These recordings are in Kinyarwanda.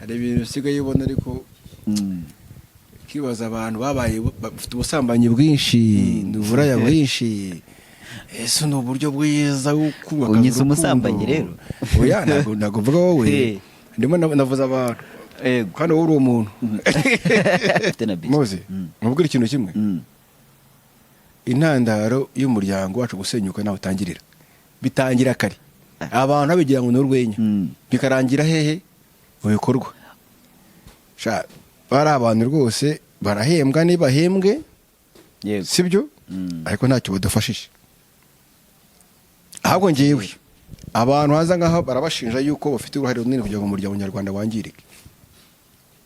hari ibintu usigaye ubona ariko kibaza abantu babaye bafite ubusambanyi bwinshi n'uburaya bwinshi. Ese ni uburyo bwiza bwo kubaka urukundo. Unyise umusambanyi rero. Oya ntago mvuga wowe. Ndimo navuza abantu. Kandi wowe uri umuntu. Moze, mubwira ikintu kimwe. Intandaro y'umuryango wacu gusenyuka naho utangirira. Bitangira kare. Abantu babigira ngo n'urwenya. Bikarangira hehe? Mu bikorwa. Bari abantu rwose barahembwa nibahembwe. Sibyo? Ariko ntacyo badufashije. Ahubwo ngewe abantu haza ngaho barabashinja yuko bafite uruhare runini kugira ngo umuryango nyarwanda wangirike.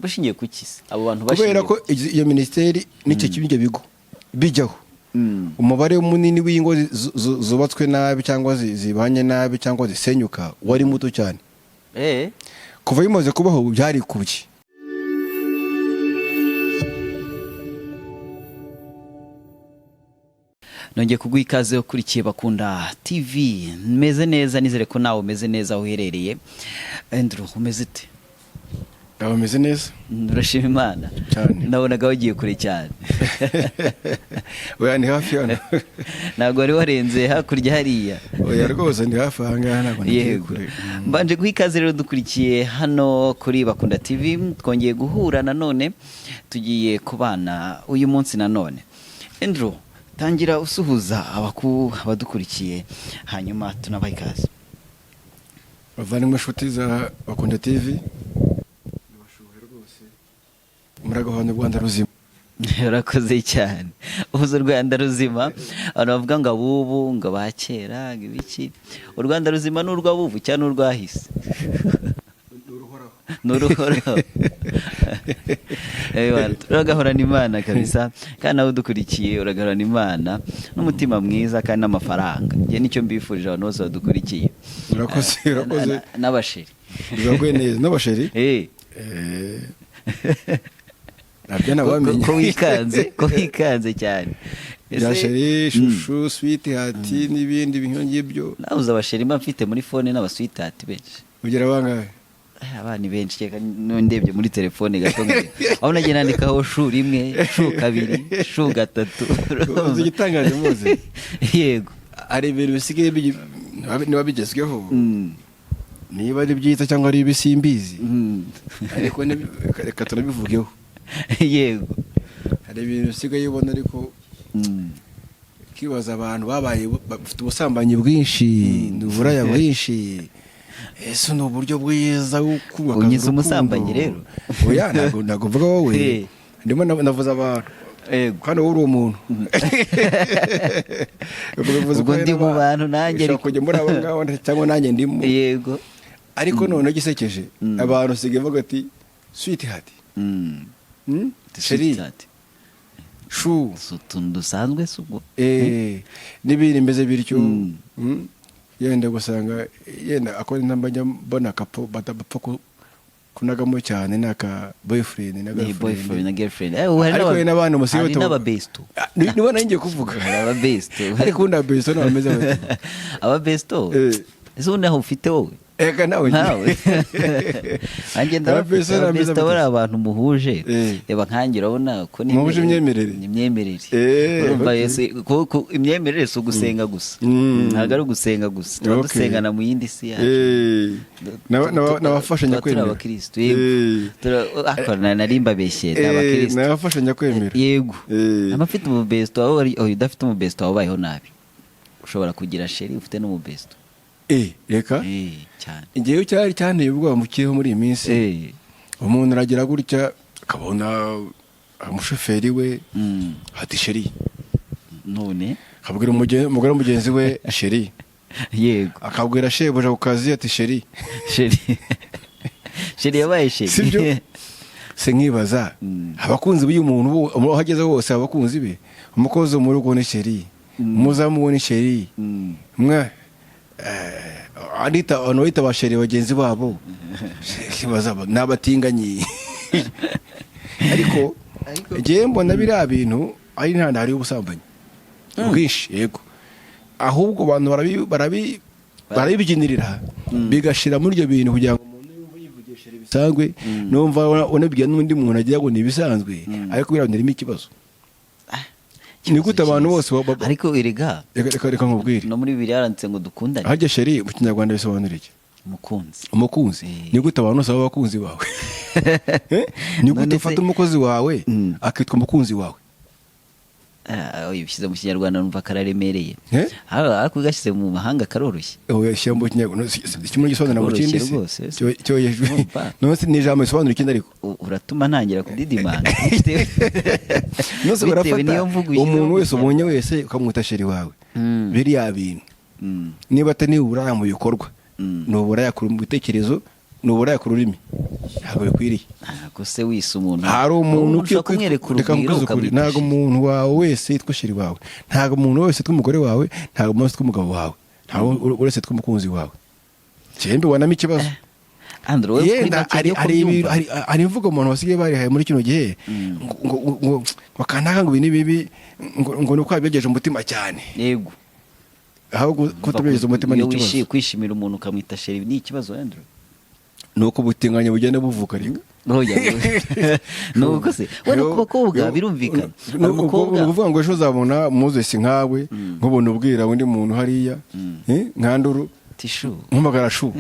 Bashingiye kukisi abo bantu bashingiye kubera ko iyo ministeri n'icyo kibinge bigo bijyaho umubare munini w'ingo zubatswe nabi cyangwa zibanye nabi cyangwa zisenyuka wari muto cyane. Kuva bimaze kubaho byari kuki. Nongeye kuguha ikaze ukurikiye Bakunda TV. Meze neza, nizere ko nawe umeze neza aho uherereye. Andrew, umeze ute? Nawe umeze neza? Urashima Imana cyane. Nabonaga wagiye kure cyane. Oya ni hafi hano. Ntabwo wari warenze hakurya hariya. Oya rwose ndi hafi aha ngaha ntabwo nagiye kure. Mbanje guha ikaze rero dukurikiye hano kuri Bakunda TV. Twongeye guhura nanone, tugiye kubana uyu munsi nanone. Andrew, tangira usuhuza abadukurikiye hanyuma tunabaha ikaze. Bavandimwe inshuti za Bakunda TV, ndabashuhuje rwose muragahana u Rwanda ruzima. Urakoze cyane. Ubuze u Rwanda ruzima, abantu bavuga ngo abubu ngo bakera ibiki. U Rwanda ruzima n'urwabuvu cyane urwahise. Nuruhoraho. Uragahorana Imana kabisa, kandi nawe udukurikiye uragahorana Imana n'umutima mwiza kandi n'amafaranga. Nge nicyo mbifurije abantu bose badukurikiye. Urakoze n'abasheri. Uragwe neza n'abasheri? Nabyo nabamenye. Ko wikanze cyane. Yasheri, shushu, sweetheart n'ibindi bintu ngibyo. Nabuze abasheri mfite muri phone n'abasweetheart benshi. Ugira bangahe? Abana benshi cyeka ndebye muri telefone gato ngiye. Aho nagiye nandikaho shu rimwe, shu kabiri, shu gatatu. Uzi gitangaje muze. Yego. Ari ibintu bisigaye niba bigezweho. Niba ari byiza cyangwa ari ibisimbizi. Ariko reka tunabivugeho. Yego. Hari ibintu bisigaye ubona ariko kibaza abantu babaye bafite ubusambanyi bwinshi n'uburaya bwinshi. Ese ni uburyo bwiza bwo kubaka urukundo. Unyise umusambanyi rero. Oya ntago mvuga wowe. Ndimo navuza abantu. Kandi wowe uri umuntu. Ubwo ndi mu bantu nanjye ariko kujya muri abo ngabo cyangwa nanjye ndimo. Yego. Ariko none gisekeje abantu sigaye bavuga ati sweetheart. Sweetheart. Shu. Sutundu sanzwe sugo. Nibiri mbeze bityo. Yenda gusanga yenda akora intambanya mbona kapo batapfa kunagamo cyane naka boyfriend na girlfriend. Ariko yena abantu musibe to. Aba besto. Niba nanjye kuvuga. Aba besto. Ariko unda besto no ameze bati. Aba besto. Ese unaho ufite wowe? Eka nawe. Anje ndabafite besto bara abantu muhuje. Yeba nkangira urabona ko ni muhuje imyemerere. Urumva yese ko imyemerere so gusenga gusa. Ntago ari gusenga gusa. Turadusengana mu yindi si yacu. Nabafashanya kwemera. Abakristo yego. Akora narimba beshe abakristo. Nabafashanya kwemera. Yego. Amafite mu besto aho udafite mu besto wabayeho nabi. Ushobora kugira sheri ufite no mu besto. Reka cyane. Igihe cyari cyane ubwo bamukiyeho muri iyi minsi. Umuntu aragira gutya akabona umushoferi we ati sheri. None akabwira umugore mugenzi we sheri. Yego. Akabwira shebuja ku kazi ati sheri. Sheri yabaye sheri. Sibyo? Se nkibaza abakunzi b'uyu muntu aho hageze hose abakunzi be umukozi mu rugo ni sheri. Muzamu ni sheri. Mwe Anita onoita basheri bagenzi babo kibaza nabatinganyi. Ariko je mbona bira bintu ari ntandari y'ubusambanyi bwinshi. Yego. Ahubwo abantu barabibyinirira bigashira muri ibyo bintu kugira ngo umuntu yumve yivugishira sangwe numva unabwiye n'undi muntu agira ngo ni ibisanzwe ariko biranirimo ikibazo. Ni gute abantu bose ariko erega reka nkubwire no muri Bibiliya yaranditse ngo dukundane. Harya sheri mu Kinyarwanda bisobanura iki? Umukunzi. Ni gute abantu bose baba abakunzi bawe? Ni gute ufata umukozi wawe akitwa umukunzi wawe? Ibishyize mu Kinyarwanda numva kararemereye. Ariko ugashyize mu mahanga karoroshye. Yashyira mu Kinyarwanda kimwe gisobanura mu kindi cyo yejwe. Nose ni ijambo risobanura ikindi ariko. Uratuma ntangira kudidimana. Nose barafata umuntu wese ubonye wese ukamwita sheri wawe. Biriya bintu. Niba atari uburaya mu bikorwa. Nuburaya ku bitekerezo, nuburaya ku rurimi. Ntabwo bikwiriye. Ntabwo se wise umuntu. Hari umuntu ntabwo umuntu wawe wese yitwa sheri wawe. Ntabwo umuntu wese yitwa umugore wawe, ntabwo umuntu wese yitwa umugabo wawe. Ntabwo wese yitwa umukunzi wawe. Cyembe wanamo ikibazo. Andrew ari imvugo umuntu wasigaye barihaye muri kino gihe ngo bakanaga ngo ibintu bibi ngo nuko abigejeje umutima cyane. Yego. Aho kutabyejeje umutima ni ikibazo. Kwishimira umuntu ukamwita sheri ni ikibazo Andrew. Nuko butinganya bugenda buvuka ringa. Nuko se wari kubakobwa birumvikana. Umukobwa uvuga ngo ejo uzabona Moses nkawe nkubona ubwira undi muntu hariya nkanduru tishu mpamagara shu.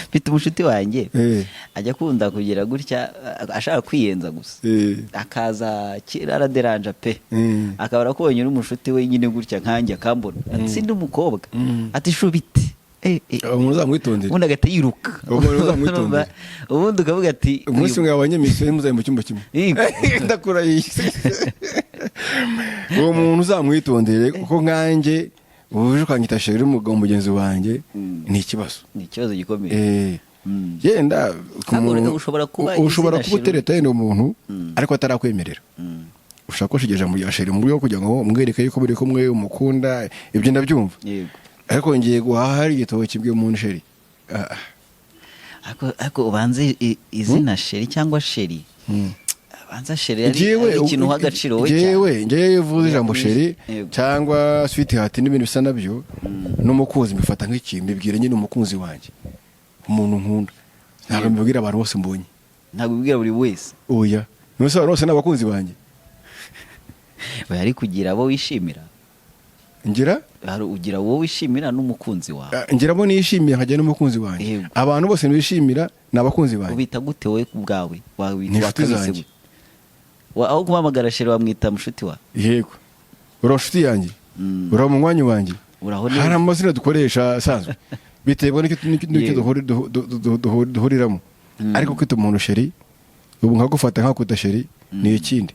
Mfite umushuti wanjye ajya kunda kugira gutya ashaka kwiyenza gusa akaza araderanja pe akabara kubonye umushuti we nyine gutya nkanjye akambona ati sindi umukobwa ati shubite umuntu uzamwitondera ubundi agahita yiruka umuntu uzamwitondera ubundi ukavuga ati umunsi mwe abanyamisiri muzaye mu cyumba kimwe ndakura yise uwo muntu uzamwitondere kuko nkanjye uje ukanyita sheri umugabo mugenzi wanjye ni ikibazo gikomeye yenda ushobora kuba utereta yenda umuntu ariko atarakwemerera ushaka kushigeje mu yasheri mu byo kugira ngo mwereke yuko buri kumwe umukunda ibyo ndabyumva ariko ngiye guhahari igitobo kibwe mu sheri ariko ubanze izina sheri cyangwa sheri banza sheri ari ikintu hagaciro we ngewe vuze ijambo sheri cyangwa sweetheart n'ibintu bisa nabyo n'umukunzi mbifata nk'ikintu mbibwira nyine umukunzi wanjye umuntu nkunda ntabwo mbibwira abantu bose mbonye ntabwo mbibwira buri wese oya nose abantu bose n'abakunzi banjye bari kugira abo wishimira ugira wowe wishimira n'umukunzi wawe ngiramo nishimira nkajya n'umukunzi wanjye abantu bose nishimira n'abakunzi banjye ubita gute wowe kubwawe wakabise aho guhamagara sheri wamwita mushuti wa yego uri inshuti yanjye uri mu mwanya wanjye hari amazina dukoresha asanzwe biterwa n'icyo duhuriramo ariko kwita umuntu sheri ubu nkagufata nkakwita sheri ni ikindi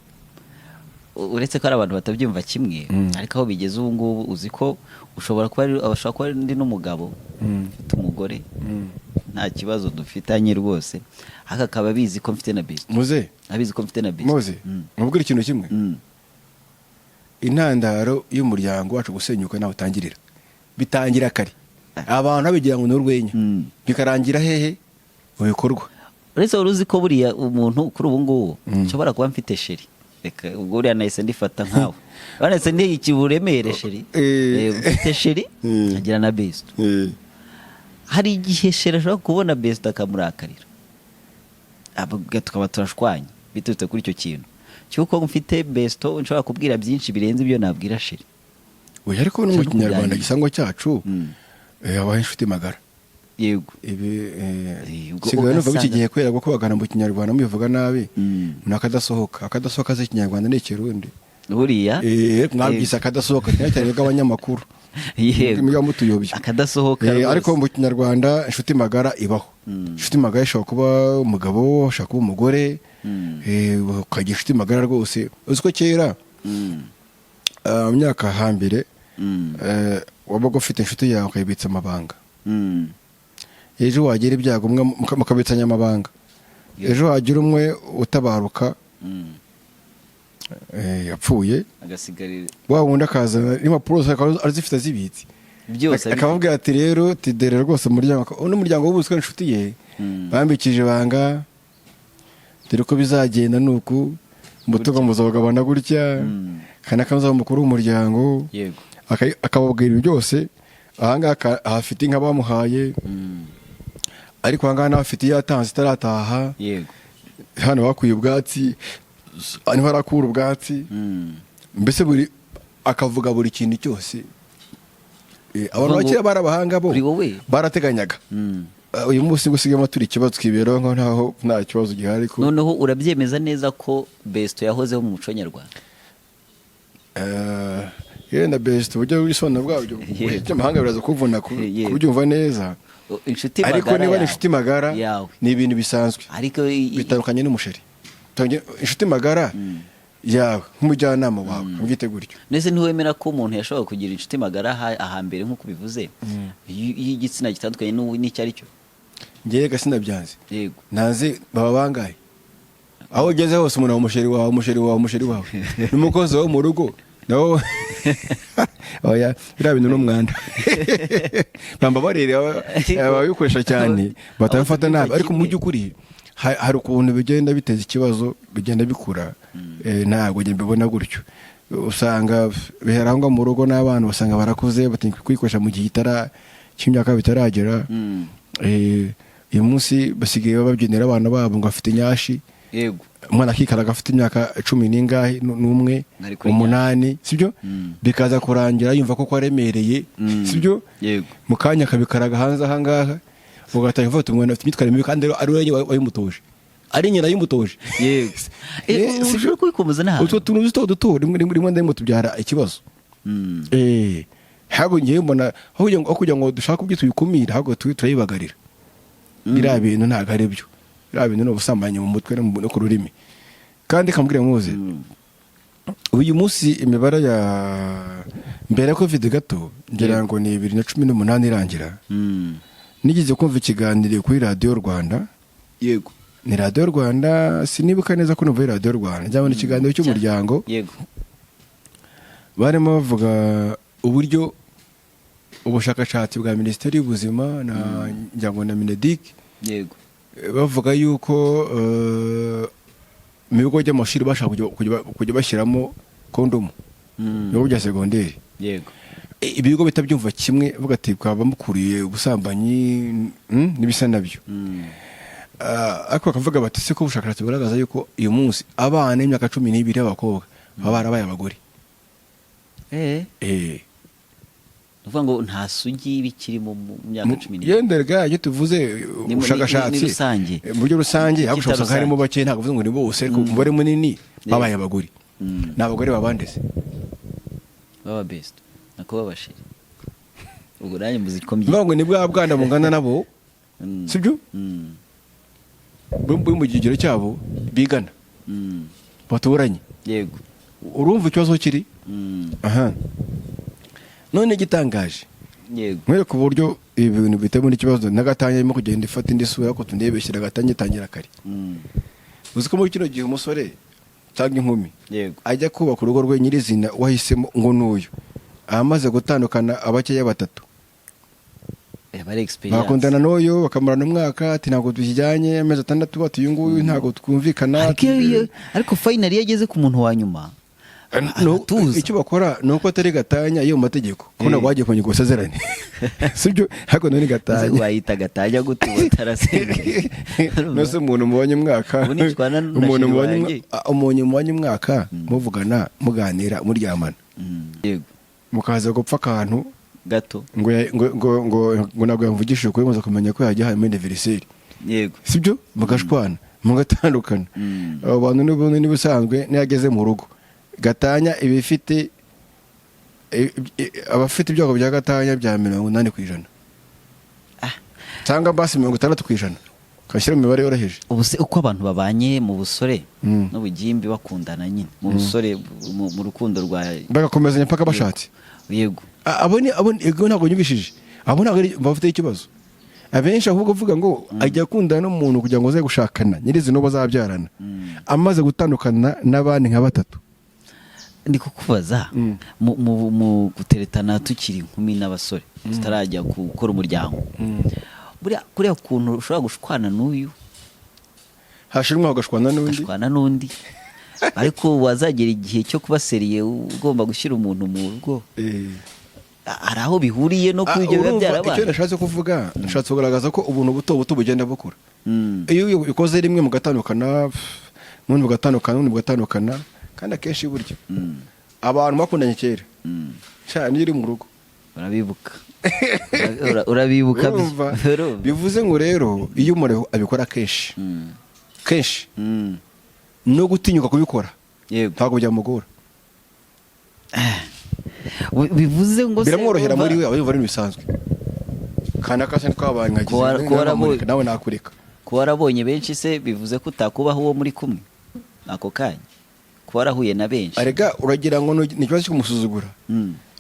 uretse ko ari abantu batabyumva kimwe ariko aho bigeze ubu ngubu uzi ko ushobora kuba ndi n'umugabo ufite umugore nta kibazo dufitanye rwose ariko akaba abizi ko mfite na best abizi ko mfite na best mubwira ikintu kimwe intandaro y'umuryango wacu gusenyuka naho utangirira bitangira kare abantu babigira ngo ni urwenya bikarangira hehe mu bikorwa uretse wari uzi ko buriya umuntu kuri ubu ngubu nshobora kuba mfite sheri reka ubwo uriya nahise ndifata nkawe nahise ntikiburemere sheri ufite sheri agira na best hari igihe sheri ashobora kubona best akamurakarira tukaba turashwanya biturutse kuri icyo kintu cyuko mfite best nshobora kubwira byinshi birenze ibyo nabwira sheri oya ariko no mu Kinyarwanda gisangwa cyacu abaye inshuti magara yego sigaye nuvuga iki gihe kwera ko bagana mu Kinyarwanda mubivuga nabi akadasohoka z'ikinyarwanda ni Kirundi buriya mwabwise akadasohoka cyane bw'abanyamakuru yego mwiga mutuyobye akadasohoka ariko mu Kinyarwanda inshuti magara ibaho inshuti magara ishobora kuba umugabo ashaka kuba umugore ukagira inshuti magara rwose uzi ko kera mu myaka hambere wabaga ufite inshuti yawe ukayibitsa amabanga ejo wagira ibyago mukabitsanya amabanga ejo hagira umwe utabaruka yapfuye agasigarira wa wundi akazana impapuro arazifite zibitse byose akababwira ati rero tidere rwose n'umuryango w'ubuzwe inshuti ye bambikije ibanga dore ko bizagenda nuku umutungo muzabagabana gutya kandi akamuzaba umukuru w'umuryango akababwira byose ahangaha ahafite inka bamuhaye ariko ahangaha nawe afite iyo yatanze itarataha. Yego. Hano bakuye ubwatsi, hano harakura ubwatsi. Mbese akavuga buri kintu cyose. Abantu bakira barabahanga bo barateganyaga. Uyu munsi gusigamo turi ikibazo twiberaho nko ntaho nta kibazo gihari ko. Noneho urabyemeza neza ko Besto yahozeho mu muco nyarwanda? Yenda Besto buryo bw'isona bwabyo cy'amahanga biraza kuvuna kubyumva neza. Inshuti magara, ariko niba inshuti magara ni ibintu bisanzwe, ariko bitandukanye n'umusheri. Inshuti magara yawe nk'umujyanama wawe mbyite gutyo. Nese ntiwemera ko umuntu yashobora kugira inshuti magara ahambere nk'uko bivuze y'igitsina gitandukanye n'icyo ari cyo? Ngiye gasinabyanze. Yego. Naze baba bangaye aho ugeze hose umuntu umusheri wawe n'umukozi wo mu rugo nawo oya bira bintu n'umwanda bamba barere ababikoresha cyane batabafata nabi, ariko mu by'ukuri hari ukuntu bigenda biteza ikibazo bigenda bikura. Ntabwo njye mbibona gutyo. Usanga biherangwa mu rugo n'abana basanga barakuze batinka kwikoresha mu gihe cy'imyaka bitaragera. Uyu munsi basigaye babyinira abana babo ngo afite nyashi. Yego. Umwana akikaraga afite imyaka 10 n'umwe 8, sibyo? Bikaza kurangira yumva ko kwaremereye, sibyo? Yego. Mu kanya kabikaraga hanze ahangaha ugatanga ifoto umwana afite imyitwarire mibi kandi ari we wayimutoje, ari nyina yimutoje. Yego. Ushobora kubikomeza naha utwo tuntu duto rimwe ndimo tubyara ikibazo. Hago ngiye mbona aho kugira ngo dushaka kubyo tubikumira hago turayibagarira. Bira bintu ntago ari byo. Bira bintu no busambanye mu mutwe no ku rurimi. Kandi kambwira muze uyu munsi imibara ya mbere ko Covid gato ngira ngo ni 2018 irangira. Nigeze kumva ikiganiro kuri Radio Rwanda. Yego. Ni Radio Rwanda, sinibuka neza ko numva Radio Rwanda cyangwa ikiganiro cy'umuryango. Yego. Barimo bavuga uburyo ubushakashatsi bwa Minisiteri y'Ubuzima na njyango na Minedik. Yego. Bavuga yuko mu bigo by'amashuri bashaka kujya bashyiramo kondomu mu bya segonderi. Yego. Ibigo bitabyumva kimwe bavuga ati kwaba mukuriye ubusambanyi n'ibisa nabyo. Ariko bakavuga bati se ko ubushakashatsi bugaragaza yuko uyu munsi abana y'imyaka 12 y'abakobwa baba barabaye abagore. Uvuga ngo nta sugi bikiri mu myaka 12. Yenderga iyo tuvuze ubushakashatsi mu buryo rusange aho ushobora harimo bake ntabwo uvuze ngo ni bose ariko umubare munini babaye abagore. N'abagore babandeze baba Besto nako babashiri ubwo nanjye muzikomye ngo ni bwa bwana mungana nabo, sibyo? Mu gigero cyabo bigana baturanye. Yego. Urumva ikibazo kiri. None gitangaje. Yego. Mwere ku buryo ibintu bitemo n'ikibazo nagatanya arimo kugenda ifata indi sura ko tundebeshyira gatanye tangira kare. Uzi ko muri kino gihe umusore cyangwa inkumi ajya kubaka urugo rwe nyirizina wahisemo ngo n'uyu amaze gutandukana abakeya batatu. Bakundana n'uyu bakamarana umwaka ati ntabwo dushyijyanye amezi 6 bati uyu nguyu ntabwo twumvikana. Ariko finally yageze ku muntu wa nyuma. Icyo bakora nuko atari gatanya iyo mategeko ko nabwo bagiye kongera gusezerane, sibyo? Hako none gatanya wayita gatanya gute utarasenge nose umuntu mubonye umwaka umuntu mubonye umwaka muvugana muganira muryamana. Yego. Mukaza gupfa akantu gato ngo nabwo yamvugishije ko yamaze kumenya ko yajya haye anniversaire. Yego. Sibyo? Mugashwana mugatandukana. Abo bantu n'ubundi nibusanzwe niyageze mu rugo gatanya ibifite abafite ibyago bya gatanya bya 80%. Cyangwa basi 60%. Kashyira mu mibare yoroheje. Ubuse uko abantu babanye mu busore n'ubugimbi bakundana nyine mu busore mu rukundo rwa bagakomezanya paka bashatse. Yego. Abone ego ntabwo nyubishije. Abona bafite ikibazo. Abenshi ahubwo uvuga ngo ajya kundana n'umuntu kugira ngo aze gushakana nyirizi no bazabyarana. Amaze gutandukana n'abandi nka batatu. Ndi kukubaza mu guteretana tukiri inkumi n'abasore tutarajya gukora umuryango. Kuriya kuntu ushobora gushwana n'uyu hashirwa ugashwana n'undi ariko wazagera igihe cyo kuba seriye ugomba gushyira umuntu mu rugo hari aho bihuriye no ku ibyo biba byarabaye. Icyo nashatse kuvuga nashatse kugaragaza ko ubuntu buto buto bugenda bukura. Iyo ukoze rimwe mugatandukana n'undi mugatandukana kandi akenshi buryo abantu bakundanye kera cyane iri mu rugo urabibuka bivuze ngo rero iyo umuntu abikora kenshi no gutinyuka kubikora ntabwo byamugora, bivuze ngo biramworohera muri we abayumva ari bisanzwe kandi akase twabaye nkagize nawe nakureka ko warabonye benshi se bivuze ko utakubaho uwo muri kumwe ako kanya ko warahuye na benshi. Arega uragira ngo ni ikibazo cyo kumusuzugura,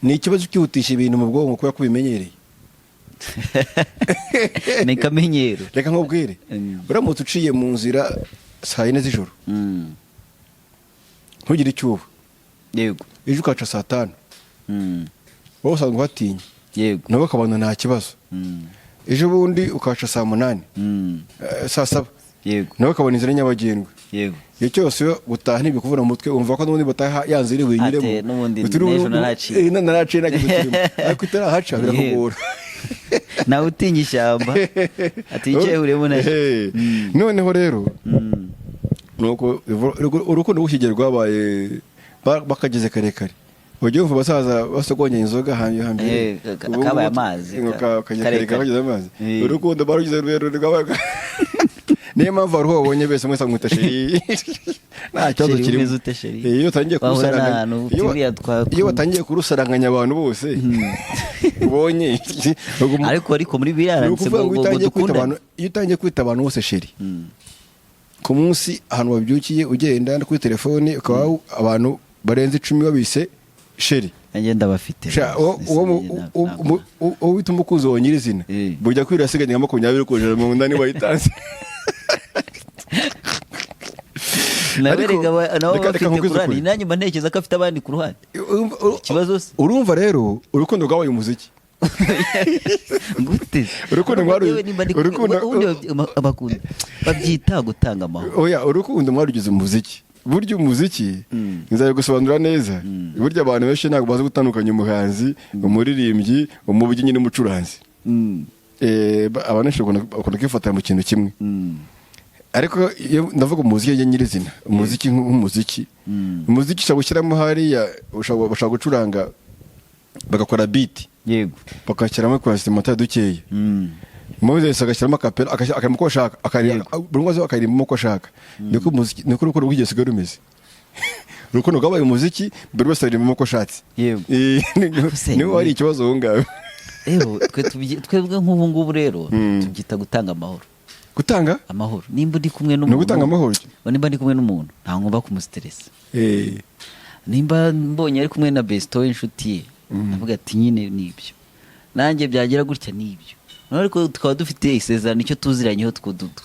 ni ikibazo cyihutisha ibintu mu bwonko kubera ko bimenyereye. Ni kamenyero. Reka nkubwire uramutse uciye mu nzira saa 4 z'ijoro ntugire icyuba, yego ejo ukaca saa 5 wowe usanga uhatinya, yego nawe akabona nta kibazo, ejo bundi ukaca saa 8 saa 7 yego nawe akabona inzira nyabagendwa, yego iyo cyose gutaha ntibikuvuna mu mutwe, umva ko n'ubundi bataha yanzire winyiremo n'ejo naraciye nagize ariko itarahaca birakugora nawe utinya ishyamba ati icyo uremo na noneho rero nuko urukundo gushyigera rwabaye bakageze karekare ujye wumva abasaza basogongeye inzoga hambere kabaye amazi karekare bageze amazi, urukundo barugize rurerure rwabaye niyo mpamvu aruho babonye bese mwese mwita sheri nta kibazo kirimo. Iyo watangiye kurusaranganya abantu bose ubonye ariko muri biraranditse ngo dukundane. Iyo utangiye kwita abantu bose sheri ku munsi ahantu wabyukiye ugenda kuri telefone ukaba abantu barenze 10 babise sheri ngenda bafite uwo wita umukunzi wa nyirizina bujya kwirasigaye nka 20 kujana mu ndani wayitanze naberega nawe bafite kurani nanjye mba ntekereza ko afite abandi ku ruhande. Ikibazo se urumva rero urukundo rwabaye umuziki gute urukundo abakunda babyita gutanga amahoro. Oya urukundo mwarugize umuziki, burya umuziki nzaye gusobanura neza, burya abantu benshi ntabwo bazi gutandukanya umuhanzi, umuririmbyi, umubyinnyi n'umucuranzi. Abantu bakunda kwifatira mu kintu kimwe, ariko ndavuga umuziki nyirizina, umuziki nk'umuziki, umuziki ushobora gushyiramo hariya bashaka gucuranga bagakora beat, yego bakashyiramo kwa simata dukeya, Moses agashyiramo akapera akarimo ko ashaka akarimba uko ashaka, niko umuziki niko urukundo rwigeze rumeze. Urukundo rwabaye umuziki buri wese aririmba uko ashatse, yego niho hari ikibazo aho ngaho. Twebwe nk'ubu ngubu rero tubyita gutanga amahoro. Gutanga amahoro nimba ndi kumwe n'umuntu, no gutanga amahoro, nimba ndi kumwe n'umuntu nta ngomba kumustress. Nimba mbonye ari kumwe na besto inshuti ye navuga ati nyine nibyo nanjye byagira gutya nibyo, ariko tukaba dufite isezerano icyo tuziranyeho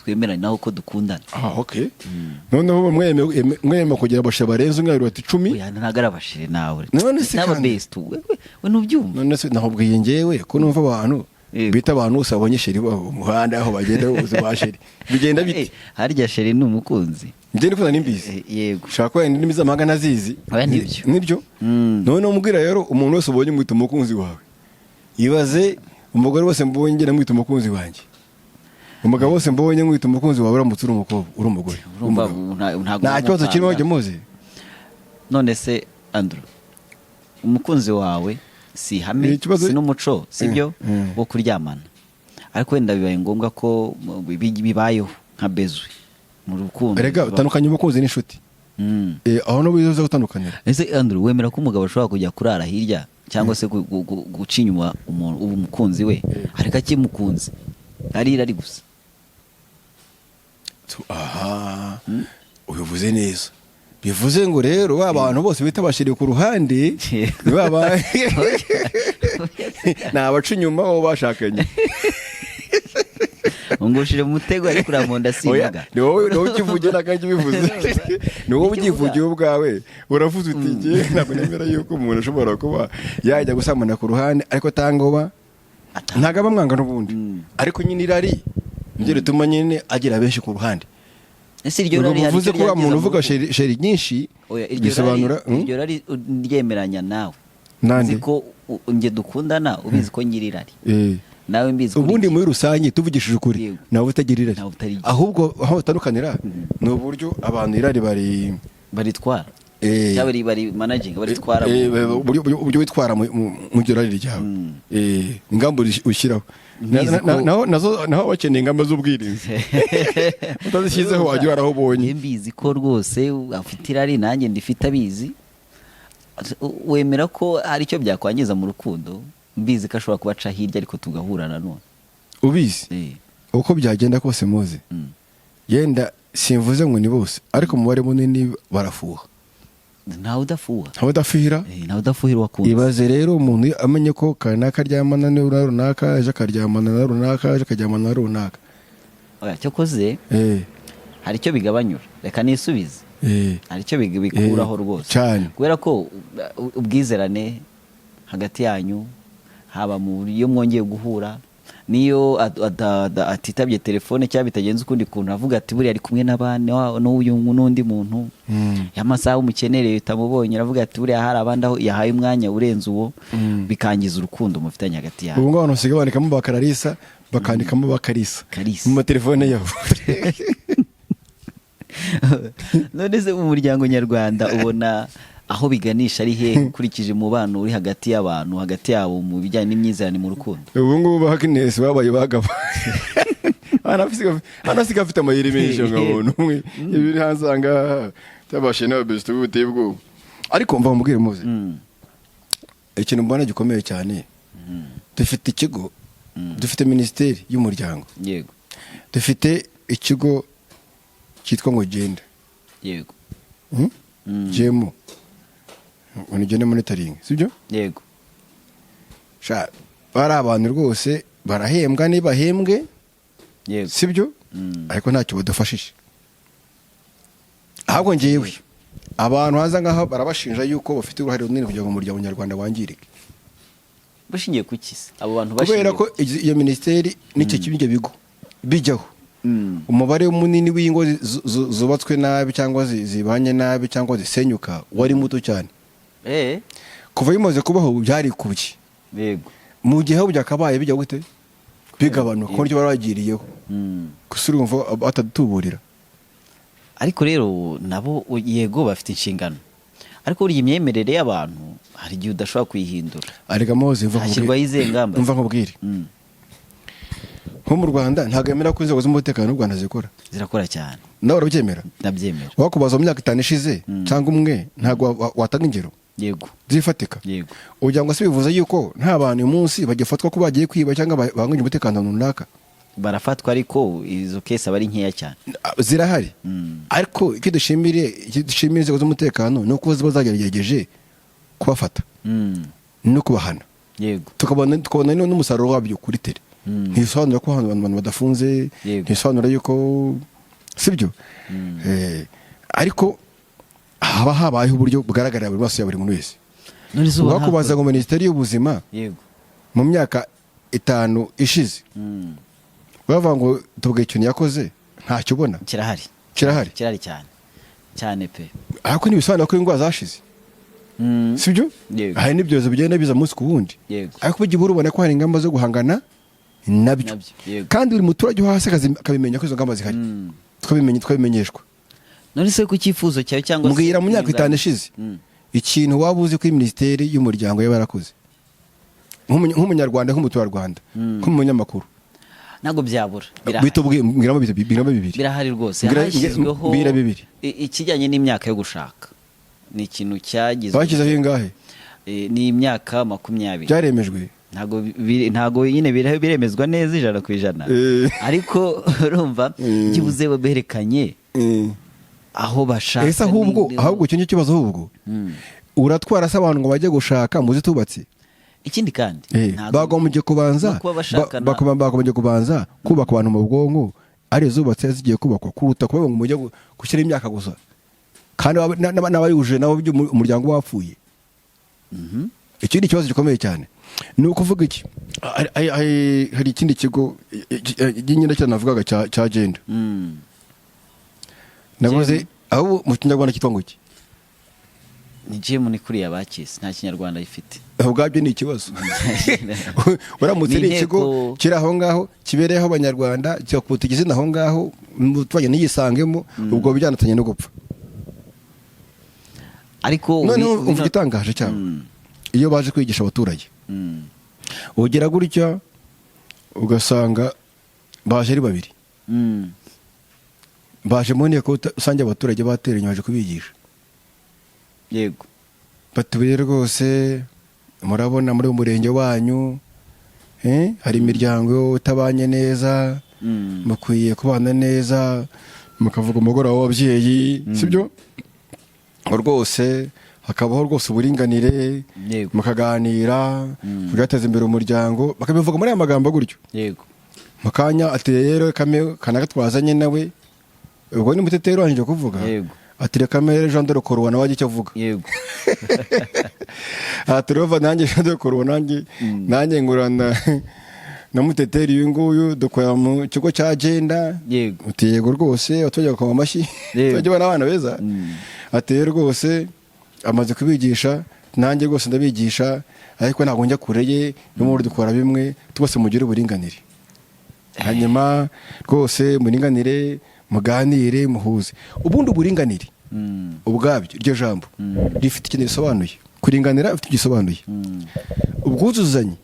twemeranya naho ko dukundana. Okay. Noneho mweme kugira abasha barenze umwe ati 10 oya ntago arabashire nawe n'aba besto we nubyumva. None se nahubwiye ngewe ko numva abantu bita abantu bose abonye sheri umuhanda aho bagenda bose basheri bigenda biti harya sheri ni umukunzi ngende kuna nimbizi, yego shaka ko indimi z'amahanga nazizi nibyo none umubwira rero umuntu wese ubonye mwita umukunzi wawe, ibaze umugore wose mbonye ngenda mwita umukunzi wanjye, umugabo wose mbonye mwita umukunzi wawe, uramutse uri umukobwa uri umugore nta kibazo kirimo wajya muzi. None se Andrew umukunzi wawe si hame si n'umuco sibyo wo kuryamana, ariko wenda bibaye ngombwa ko bibayeho nka bezwe mu rukundo. Erega utandukanye umukunzi n'inshuti aho no bizoza gutandukanira. Ese Andrew wemera ko umugabo ashobora kujya kurara hirya cyangwa se guca inyuma umukunzi we ariko akimukunzi ari gusa? Aha ubivuze neza, bivuze ngo rero abantu bose bita bashiriye ku ruhande baba nabaca inyuma aho bashakanye. Ungushire mutego ari kuramonda singa. Ni wowe ukivugira nakanje bivuze. Ni wowe ugivugiye ubwawe. Uravuze uti ngiye ntabwo nemera yuko umuntu ashobora kuba yajya gusamana ku ruhande ariko tangoba ntaga bamwanga n'ubundi. Ariko nyine irari nje rituma nyine agira benshi ku ruhande. Ese iryo rari hari uvuze ko umuntu uvuga sheri nyinshi bisobanura iryo rari ryemeranya nawe. Nandi ko nge dukundana ubizi ko ngira irari nawe mbizi ubundi muri rusange tuvugishije ukuri nawe utagira irari ahubwo aho batandukanira ni uburyo abantu irari baritwara cyangwa bari managing baritwara uburyo witwara mu girari ryawe ingamba ushyiraho naho bakeneye ingamba z'ubwirinzi utazishyizeho wajya waraho ubonye mbizi ko rwose afite irari nanjye ndifite abizi wemera ko hari icyo byakwangiza mu rukundo mbizi ko ashobora kubaca hirya ariko tugahura nanone ubizi uko byagenda kose muzi yenda simvuze ngo ni bose ariko umubare munini barafuha ntawe udafuha ntawe udafuhira wakunze ibaze rero umuntu amenye ko kanaka aryamana na runaka ejo akaryamana na runaka ejo akaryamana na runaka cyakoze hari icyo bigabanyura reka nisubize hari icyo bikuraho rwose cyane kubera ko ubwizerane hagati yanyu haba mu buryo mwongeye guhura niyo atitabye telefone cyangwa bitagenze ukundi kuntu avuga ati buriya ari kumwe n'abandi n'uyu n'undi muntu y'amasaha umukenereye utamubonye aravuga ati buriya hari abandi aho yahaye umwanya urenze uwo bikangiza urukundo mufitanye hagati yabo ubu ngabo basigaye bandikamo bakararisa bakandikamo bakarisa mu matelefone yabo none se mu muryango nyarwanda ubona aho biganisha ari he ukurikije umubano uri hagati y'abantu hagati yabo mu bijyanye n'imyizerane mu rukundo ubu ngubu Agnes babaye bagabo anasiga afite amayeri menshi ngabona umwe ibiri hanzanga tabashe na best ubuteye bwo ariko mva mubwire muze ikintu mbona gikomeye cyane dufite ikigo dufite ministeri y'umuryango yego dufite ikigo cyitwa ngo genda yego jemo unigene monitoring sibyo yego sha bara abantu rwose barahembwa nibahembwe yego sibyo ariko ntacyo badufashije ahubwo ngewe abantu haza ngaho barabashinja yuko bafite uruhare runini kugira ngo umuryango nyarwanda wangirike bashingiye ku kisi abo bantu kubera ko iyo ministeri n'icyo kibinge bigo bijyaho umubare munini w'ingo zubatswe nabi cyangwa zibanye nabi cyangwa zisenyuka wari muto cyane kuva bimaze kubaho byari kubye yego mu gihe byakabaye bijya gute bigabanuka ko baragiriyeho gusa urumva batadutuburira ariko rero nabo yego bafite inshingano ariko buri imyemerere y'abantu hari igihe udashobora kuyihindura arega moze mva nkubwire nko mu Rwanda ntabwo yemera ko inzego z'umutekano w'u Rwanda zirakora cyane nawe urabyemera ndabyemera wakubaza mu myaka 5 ishize cyangwa umwe ntabwo watanga ingero yego zifatika yego ugira ngo se bivuze yuko nta bantu uyu munsi bagifatwa ko bagiye kwiba cyangwa bangije umutekano runaka barafatwa ariko izo kesi aba ari nkeya cyane zirahari ariko icyo dushimira inzego z'umutekano ni uko ziba zagerageje kubafata no kubahana yego tukabona n'umusaruro wabyo kuri tele ntibisobanura ko abantu badafunze ntibisobanura yuko sibyo ariko haba habayeho uburyo bugaragarira buri maso ya buri muntu wese wakubaza ngo minisiteri y'ubuzima mu myaka 5 ishize bavuga ngo tubwe ikintu yakoze ntacyo ubona kirahari cyane cyane pe ariko ntibisobanura ko indwara zashize sibyo hari n'ibyorezo bigenda biza munsi ku wundi ariko bigiye urubona ko hari ingamba zo guhangana nabyo kandi buri muturage hasi akabimenya ko izo ngamba zihari twabimenyeshwa none se ku cyifuzo cyawe cyangwa mbwira mu myaka 5 ishize ikintu waba uzi ko ministeri y'umuryango y'abarakoze nk'umunyarwanda nk'umuturarwanda nk'umunyamakuru ntabwo byabura bibiri birahari rwose hashyizweho ikijyanye n'imyaka yo gushaka ni ikintu cyagizwe bashyizeho ingahe ni imyaka 20 byaremejwe ntago nyine biremezwa neza 100% ariko urumva kibuze berekanye aho bashaka ese ahubwo cyo kibazo ahubwo uratwara se abantu ngo bajye gushaka muzi tubatse ikindi kandi bagombye kubanza kubaka abantu mu bwonko ari zubatse zigiye kubakwa kuruta kuba ngo mujye gushyira imyaka gusa kandi n'abayuje nabo umuryango wapfuye ikindi kibazo gikomeye cyane ni ukuvuga iki hari ikindi kigo nyine cyane navugaga cya genda navuze aho mu kinyarwanda cyitwa ngo iki ni GM ni kuriya bakisi nta kinyarwanda ifite ubwabyo ni ikibazo uramutse ari ikigo kiri aho ngaho kibereyeho abanyarwanda cyakubuta izina aho ngaho tubanye n'iyisangemo ubwo byanatanye no gupfa ariko none umva igitangaje cyabo iyo baje kwigisha abaturage ugera gutya ugasanga baje ari babiri baje mu nteko rusange abaturage bateranye baje kubigisha yego batuye rwose murabona muri umurenge wanyu hari imiryango itabanye neza mukwiye kubana neza mukavuga umugoroba w'ababyeyi sibyo rwose hakabaho rwose uburinganire mukaganira kugateza imbere umuryango bakabivuga muri aya magambo gutyo yego mukanya ati rero kame kanagatwazanye nawe ubwo ni mutetero wanjye kuvuga yego ati reka mere Jean de Korwa nawe icyo avuga yego ati rova nanjye Jean de Korwa nanjye ngurana na muteteri uyu nguyu dukora mu kigo cya agenda yego uti yego rwose atojya kwa amashyi tujye bana abana beza ati rwose amaze kubigisha nanjye rwose ndabigisha ariko ntabwo njya kureye n'umuri dukora bimwe twose mugire uburinganire hanyuma rwose muringanire muganire muhuze ubundi uburinganire ubwabyo iryo jambo rifite ikintu risobanuye kuringanira bifite igisobanuye ubwuzuzanye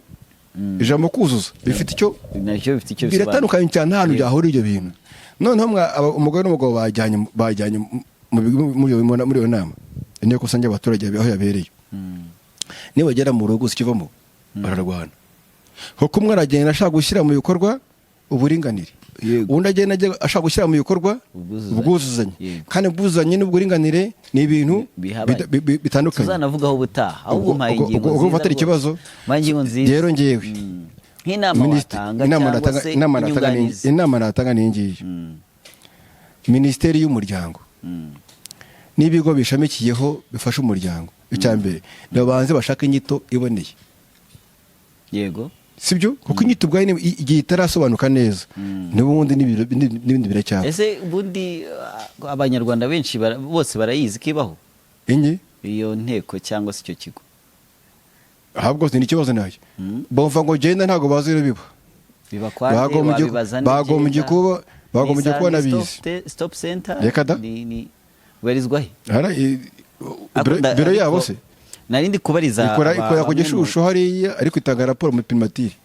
ijambo kuzuza bifite icyo biratandukanye cyane ahantu byahura ibyo bintu noneho umugore n'umugabo bajyanye muri iyo nama inteko rusange abaturage aho yabereye nibagera mu rugo ikivamo bararwana kuko umwe aragenda ashaka gushyira mu bikorwa uburinganire undi agenda ashaka gushyira mu bikorwa ubwuzuzanye kandi ubwuzuzanye n'ubwuringanire ni ibintu bitandukanye tuzanavugaho ubutaha ahubwo mpaye ingingo nziza ufatira ikibazo rero ngewe nk'inama watanga cyangwa se inyunganizi inama natanga ni ngiyi minisiteri y'umuryango n'ibigo bishamikiyeho bifasha umuryango icya mbere babanze bashaka inyito iboneye yego sibyo kuko inyito ubwayo igihe itarasobanuka neza n'ubundi n'ibindi biracyaba ese ubundi abanyarwanda benshi bose barayizi ko ibaho iyo nteko cyangwa se icyo kigo ahubwo ni ikibazo nacyo bumva ngo genda ntabwo bazi rero biba bagombye kuba nabizi stop center reka da werizwa he biro yabo se narindi kubariza ikora ku gishusho hariya ariko itanga raporo muri primatire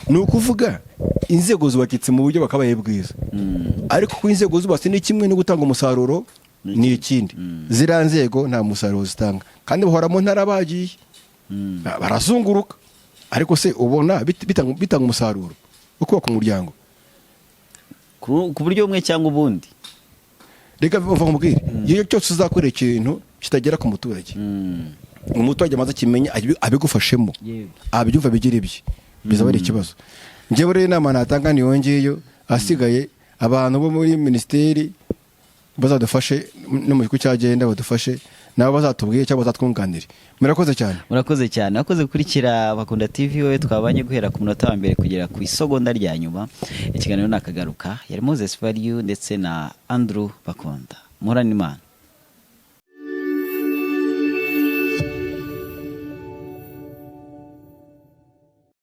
ni ukuvuga inzego zubakitse mu buryo bakabaye bwiza ariko ku inzego zubatse ni kimwe no gutanga umusaruro ni ikindi ziriya nzego nta musaruro zitanga kandi bahora mu ntara bagiye barazunguruka ariko se ubona bitanga umusaruro wo kubaka umuryango ku buryo bumwe cyangwa ubundi reka biva nkubwire iyo cyose uzakorera ikintu kitagera ku muturage umuturage amaze kimenya abigufashemo abyumva bigira ibye bizaba ari ikibazo njyewe rero inama natanga niyo ngiyo asigaye abantu bo muri minisiteri bazadufashe no mu kigo cyagenda badufashe nabo bazatubwiye cyangwa bazatwunganire murakoze cyane wakoze gukurikira Bakunda TV wowe twabanye guhera ku munota wa mbere kugera ku isogonda rya nyuma ikiganiro nakagaruka yari Moses Value ndetse na Andrew Bakunda muhorane Imana.